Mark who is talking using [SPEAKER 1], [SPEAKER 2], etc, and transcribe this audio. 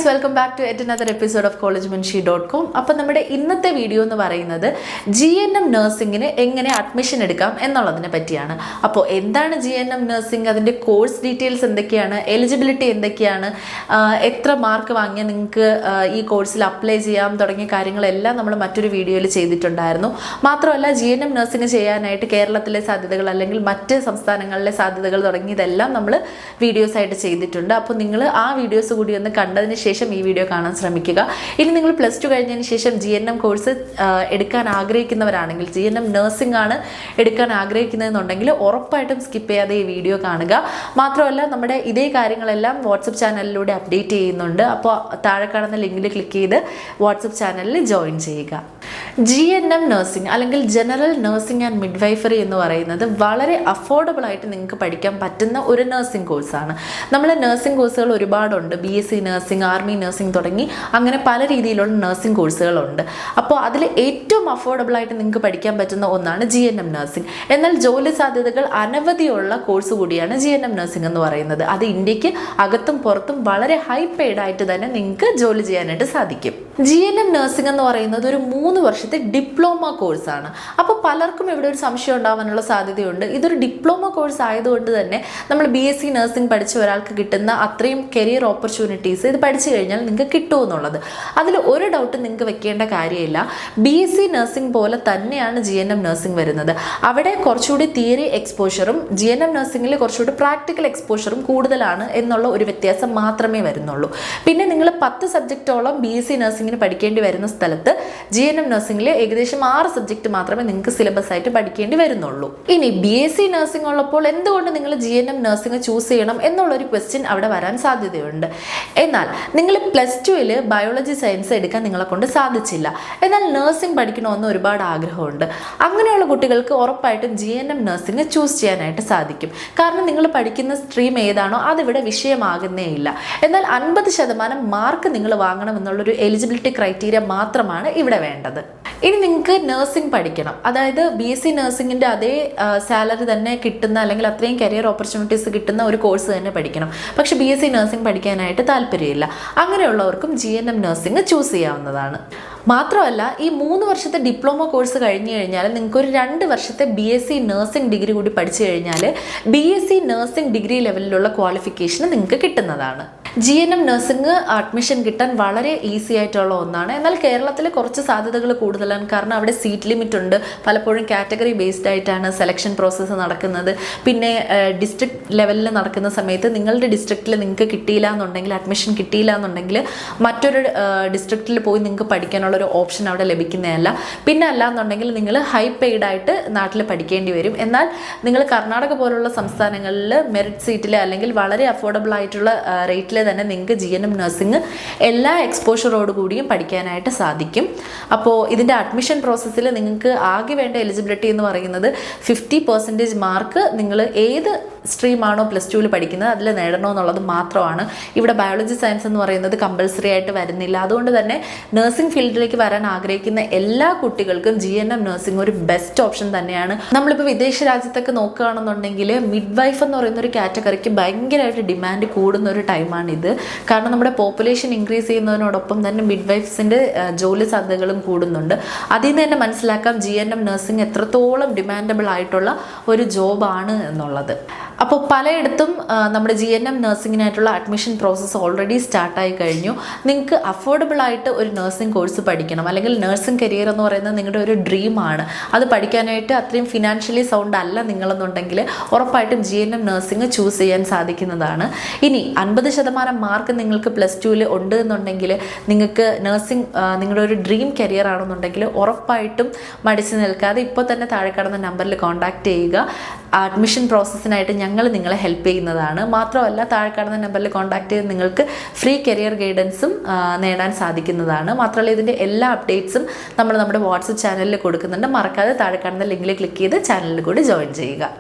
[SPEAKER 1] Guys, welcome back to yet another episode of collegemunshi.com. അപ്പോൾ നമ്മുടെ ഇന്നത്തെ വീഡിയോ എന്ന് പറയുന്നത് GNM നഴ്സിംഗിന് എങ്ങനെ അഡ്മിഷൻ എടുക്കാം എന്നുള്ളതിനെ പറ്റിയാണ്. അപ്പോൾ എന്താണ് GNM നഴ്സിംഗ്, അതിൻ്റെ കോഴ്സ് ഡീറ്റെയിൽസ് എന്തൊക്കെയാണ്, എലിജിബിലിറ്റി എന്തൊക്കെയാണ്, എത്ര മാർക്ക് വാങ്ങിയാൽ നിങ്ങൾക്ക് ഈ കോഴ്സിൽ അപ്ലൈ ചെയ്യാം തുടങ്ങിയ കാര്യങ്ങളെല്ലാം നമ്മൾ മറ്റൊരു വീഡിയോയിൽ ചെയ്തിട്ടുണ്ടായിരുന്നു. മാത്രമല്ല GNM നഴ്സിംഗ് ചെയ്യാനായിട്ട് കേരളത്തിലെ സാധ്യതകൾ അല്ലെങ്കിൽ മറ്റ് സംസ്ഥാനങ്ങളിലെ സാധ്യതകൾ തുടങ്ങിയതെല്ലാം നമ്മൾ വീഡിയോസായിട്ട് ചെയ്തിട്ടുണ്ട്. അപ്പോൾ നിങ്ങൾ ആ വീഡിയോസ് കൂടി ഒന്ന് കണ്ടതിന് ശേഷം ഈ വീഡിയോ കാണാൻ ശ്രമിക്കുക. ഇനി നിങ്ങൾ +2 കഴിഞ്ഞതിന് ശേഷം GNM കോഴ്സ് എടുക്കാൻ ആഗ്രഹിക്കുന്നവരാണെങ്കിൽ, GNM നഴ്സിംഗ് ആണ് എടുക്കാൻ ആഗ്രഹിക്കുന്നതെന്നുണ്ടെങ്കിൽ ഉറപ്പായിട്ടും സ്കിപ്പ് ചെയ്യാതെ ഈ വീഡിയോ കാണുക. മാത്രമല്ല നമ്മുടെ ഇതേ കാര്യങ്ങളെല്ലാം വാട്സപ്പ് ചാനലിലൂടെ അപ്ഡേറ്റ് ചെയ്യുന്നുണ്ട്. അപ്പോൾ താഴെ കാണുന്ന ലിങ്കിൽ ക്ലിക്ക് ചെയ്ത് വാട്സപ്പ് ചാനലിൽ ജോയിൻ ചെയ്യുക. GNM നഴ്സിംഗ് അല്ലെങ്കിൽ ജനറൽ നഴ്സിംഗ് ആൻഡ് മിഡ്വൈഫറി എന്ന് പറയുന്നത് വളരെ അഫോർഡബിൾ ആയിട്ട് നിങ്ങൾക്ക് പഠിക്കാൻ പറ്റുന്ന ഒരു നഴ്സിംഗ് കോഴ്സാണ്. നമ്മൾ നഴ്സിംഗ് കോഴ്സുകൾ ഒരുപാടുണ്ട്. BSc നഴ്സിംഗ്, ആർമി നഴ്സിംഗ് തുടങ്ങി അങ്ങനെ പല രീതിയിലുള്ള നഴ്സിംഗ് കോഴ്സുകളുണ്ട്. അപ്പോൾ അതിൽ ഏറ്റവും അഫോർഡബിൾ ആയിട്ട് നിങ്ങൾക്ക് പഠിക്കാൻ പറ്റുന്ന ഒന്നാണ് GNM നഴ്സിംഗ്. എന്നാൽ ജോലി സാധ്യതകൾ അനവധിയുള്ള കോഴ്സ് കൂടിയാണ് GNM നഴ്സിംഗ് എന്ന് പറയുന്നത്. അത് ഇന്ത്യക്ക് അകത്തും പുറത്തും വളരെ ഹൈ പെയ്ഡ് ആയിട്ട് തന്നെ നിങ്ങൾക്ക് ജോലി ചെയ്യാനായിട്ട് സാധിക്കും. GNM നഴ്സിംഗ് എന്ന് പറയുന്നത് ഒരു 3 വർഷത്തെ ഡിപ്ലോമ കോഴ്സാണ്. അപ്പോൾ പലർക്കും ഇവിടെ ഒരു സംശയം ഉണ്ടാവാനുള്ള സാധ്യതയുണ്ട്. ഇതൊരു ഡിപ്ലോമ കോഴ്സ് ആയതുകൊണ്ട് തന്നെ നമ്മൾ BSc നഴ്സിംഗ് പഠിച്ച ഒരാൾക്ക് കിട്ടുന്ന അത്രയും കരിയർ ഓപ്പർച്യൂണിറ്റീസ് ഇത് പഠിച്ചു കഴിഞ്ഞാൽ നിങ്ങൾക്ക് കിട്ടുമെന്നുള്ളത്. അതിൽ ഒരു ഡൗട്ട് നിങ്ങൾക്ക് വെക്കേണ്ട കാര്യമില്ല. BSc നഴ്സിംഗ് പോലെ തന്നെയാണ് GNM നഴ്സിംഗ് വരുന്നത്. അവിടെ കുറച്ചുകൂടി തിയറി എക്സ്പോഷറും GNM നഴ്സിംഗിൽ കുറച്ചുകൂടി പ്രാക്ടിക്കൽ എക്സ്പോഷറും കൂടുതലാണ് എന്നുള്ള ഒരു വ്യത്യാസം മാത്രമേ വരുന്നുള്ളൂ. പിന്നെ നിങ്ങൾ 10 സബ്ജക്റ്റോളം BSc നഴ്സിംഗിന് പഠിക്കേണ്ടി വരുന്ന സ്ഥലത്ത് GNM നഴ്സിംഗിൽ ഏകദേശം 6 സബ്ജക്റ്റ് മാത്രമേ നിങ്ങൾക്ക് സിലബസ് ആയിട്ട് പഠിക്കേണ്ടി വരുന്നുള്ളൂ. ഇനി BSc നഴ്സിംഗ് ഉള്ളപ്പോൾ എന്തുകൊണ്ട് നിങ്ങൾ GNM നഴ്സിംഗ് ചൂസ് ചെയ്യണം എന്നുള്ളൊരു ക്വസ്റ്റ്യൻ അവിടെ വരാൻ സാധ്യതയുണ്ട്. എന്നാൽ നിങ്ങൾ +2ൽ ബയോളജി സയൻസ് എടുക്കാൻ നിങ്ങളെ കൊണ്ട് സാധിച്ചില്ല, എന്നാൽ നഴ്സിംഗ് പഠിക്കണമെന്ന് ഒരുപാട് ആഗ്രഹമുണ്ട്. അങ്ങനെയുള്ള കുട്ടികൾക്ക് ഉറപ്പായിട്ടും GNM നഴ്സിംഗ് ചൂസ് ചെയ്യാനായിട്ട് സാധിക്കും. കാരണം നിങ്ങൾ പഠിക്കുന്ന സ്ട്രീം ഏതാണോ അതിവിടെ വിഷയമാകുന്നേ ഇല്ല. എന്നാൽ 50% മാർക്ക് നിങ്ങൾ വാങ്ങണം എന്നുള്ളൊരു എലിജിബിലിറ്റി ക്രൈറ്റീരിയ മാത്രമാണ് ഇവിടെ വേണ്ടത്. ഇനി നിങ്ങൾക്ക് നഴ്സിംഗ് പഠിക്കണം, അതായത് BSc നഴ്സിംഗിൻ്റെ അതേ സാലറി തന്നെ കിട്ടുന്ന അല്ലെങ്കിൽ അത്രയും കരിയർ ഓപ്പർച്യൂണിറ്റീസ് കിട്ടുന്ന ഒരു കോഴ്സ് തന്നെ പഠിക്കണം. പക്ഷേ BSc നഴ്സിംഗ് പഠിക്കാനായിട്ട് താല്പര്യമില്ല. അങ്ങനെയുള്ളവർക്കും GNM നഴ്സിംഗ് ചൂസ് ചെയ്യാവുന്നതാണ്. മാത്രമല്ല ഈ 3 വർഷത്തെ ഡിപ്ലോമ കോഴ്സ് കഴിഞ്ഞു കഴിഞ്ഞാൽ നിങ്ങൾക്കൊരു 2 വർഷത്തെ BSc നഴ്സിംഗ് ഡിഗ്രി കൂടി പഠിച്ചു കഴിഞ്ഞാൽ BSc നഴ്സിംഗ് ഡിഗ്രി ലെവലിലുള്ള ക്വാളിഫിക്കേഷൻ നിങ്ങൾക്ക് കിട്ടുന്നതാണ്. GNM നഴ്സിംഗ് അഡ്മിഷൻ കിട്ടാൻ വളരെ ഈസി ആയിട്ടുള്ള ഒന്നാണ്. എന്നാൽ കേരളത്തിൽ കുറച്ച് സാധ്യതകൾ കൂടുതലാണ്. കാരണം അവിടെ സീറ്റ് ലിമിറ്റ് ഉണ്ട്. പലപ്പോഴും കാറ്റഗറി ബേസ്ഡ് ആയിട്ടാണ് സെലക്ഷൻ പ്രോസസ്സ് നടക്കുന്നത്. പിന്നെ ഡിസ്ട്രിക്ട് ലെവലിൽ നടക്കുന്ന സമയത്ത് നിങ്ങളുടെ ഡിസ്ട്രിക്റ്റിൽ നിങ്ങൾക്ക് കിട്ടിയില്ല എന്നുണ്ടെങ്കിൽ, അഡ്മിഷൻ കിട്ടിയില്ല എന്നുണ്ടെങ്കിൽ മറ്റൊരു ഡിസ്ട്രിക്റ്റിൽ പോയി നിങ്ങൾക്ക് പഠിക്കാനുള്ളൊരു ഓപ്ഷൻ അവിടെ ലഭിക്കുന്നതല്ല. പിന്നെ അല്ല എന്നുണ്ടെങ്കിൽ നിങ്ങൾ ഹൈ പെയ്ഡ് ആയിട്ട് നാട്ടിൽ പഠിക്കേണ്ടി വരും. എന്നാൽ നിങ്ങൾ കർണാടക പോലുള്ള സംസ്ഥാനങ്ങളിൽ മെറിറ്റ് സീറ്റിൽ അല്ലെങ്കിൽ വളരെ അഫോർഡബിൾ ആയിട്ടുള്ള റേറ്റിൽ തന്നെ നിങ്ങൾക്ക് GNM നഴ്സിംഗ് എല്ലാ എക്സ്പോഷറോടുകൂടിയും പഠിക്കാനായിട്ട് സാധിക്കും. അപ്പോൾ ഇതിൻ്റെ അഡ്മിഷൻ പ്രോസസ്സിൽ നിങ്ങൾക്ക് ആകെ വേണ്ട എലിജിബിലിറ്റി എന്ന് പറയുന്നത് 50% മാർക്ക് നിങ്ങൾ ഏത് സ്ട്രീമാണോ +2ൽ പഠിക്കുന്നത് അതിൽ നേടണമെന്നുള്ളത് മാത്രമാണ്. ഇവിടെ ബയോളജി സയൻസ് എന്ന് പറയുന്നത് കമ്പൽസറി ആയിട്ട് വരുന്നില്ല. അതുകൊണ്ട് തന്നെ നഴ്സിംഗ് ഫീൽഡിലേക്ക് വരാൻ ആഗ്രഹിക്കുന്ന എല്ലാ കുട്ടികൾക്കും GNM നഴ്സിംഗ് ഒരു ബെസ്റ്റ് ഓപ്ഷൻ തന്നെയാണ്. നമ്മളിപ്പോൾ വിദേശ രാജ്യത്തൊക്കെ നോക്കുകയാണെന്നുണ്ടെങ്കിൽ മിഡ് വൈഫ് എന്ന് പറയുന്ന ഒരു കാറ്റഗറിക്ക് ഭയങ്കരമായിട്ട് ഡിമാൻഡ് കൂടുന്ന ഒരു ടൈമാണ് ഇത്. കാരണം നമ്മുടെ പോപ്പുലേഷൻ ഇൻക്രീസ് ചെയ്യുന്നതിനോടൊപ്പം തന്നെ മിഡ് വൈഫ്സിൻ്റെ ജോലി സാധ്യതകളും കൂടുന്നുണ്ട്. അതിൽ നിന്ന് തന്നെ മനസ്സിലാക്കാം GNM നഴ്സിംഗ് എത്രത്തോളം ഡിമാൻഡബിൾ ആയിട്ടുള്ള ഒരു ജോബാണ് എന്നുള്ളത്. അപ്പോൾ പലയിടത്തും നമ്മുടെ GNM നഴ്സിംഗിനായിട്ടുള്ള അഡ്മിഷൻ പ്രോസസ്സ് ഓൾറെഡി സ്റ്റാർട്ടായി കഴിഞ്ഞു. നിങ്ങൾക്ക് അഫോർഡബിൾ ആയിട്ട് ഒരു നഴ്സിംഗ് കോഴ്സ് പഠിക്കണം, അല്ലെങ്കിൽ നഴ്സിംഗ് കരിയർ എന്ന് പറയുന്നത് നിങ്ങളുടെ ഒരു ഡ്രീമാണ്. അത് പഠിക്കാനായിട്ട് അത്രയും ഫിനാൻഷ്യലി സൗണ്ട് അല്ല നിങ്ങളെന്നുണ്ടെങ്കിൽ ഉറപ്പായിട്ടും GNM നഴ്സിംഗ് ചൂസ് ചെയ്യാൻ സാധിക്കുന്നതാണ്. ഇനി 50% മാർക്ക് നിങ്ങൾക്ക് +2ൽ ഉണ്ട് എന്നുണ്ടെങ്കിൽ, നിങ്ങൾക്ക് നഴ്സിംഗ് നിങ്ങളുടെ ഒരു ഡ്രീം കരിയർ ആണെന്നുണ്ടെങ്കിൽ ഉറപ്പായിട്ടും മടിച്ചു നിൽക്കാതെ ഇപ്പോൾ തന്നെ താഴെ കാണുന്ന നമ്പറിൽ കോൺടാക്റ്റ് ചെയ്യുക. അഡ്മിഷൻ പ്രോസസ്സിനായിട്ട് ഞങ്ങൾ നിങ്ങളെ ഹെൽപ്പ് ചെയ്യുന്നതാണ്. മാത്രമല്ല താഴെ കാണുന്ന നമ്പറിൽ കോൺടാക്ട് ചെയ്ത് നിങ്ങൾക്ക് ഫ്രീ കരിയർ ഗൈഡൻസും നേടാൻ സാധിക്കുന്നതാണ്. മാത്രമല്ല ഇതിൻ്റെ എല്ലാ അപ്ഡേറ്റ്സും നമ്മൾ നമ്മുടെ വാട്സപ്പ് ചാനലിൽ കൊടുക്കുന്നുണ്ട്. മറക്കാതെ താഴെ കാണുന്ന ലിങ്കിൽ ക്ലിക്ക് ചെയ്ത് ചാനലിൽ കൂടി ജോയിൻ ചെയ്യുക.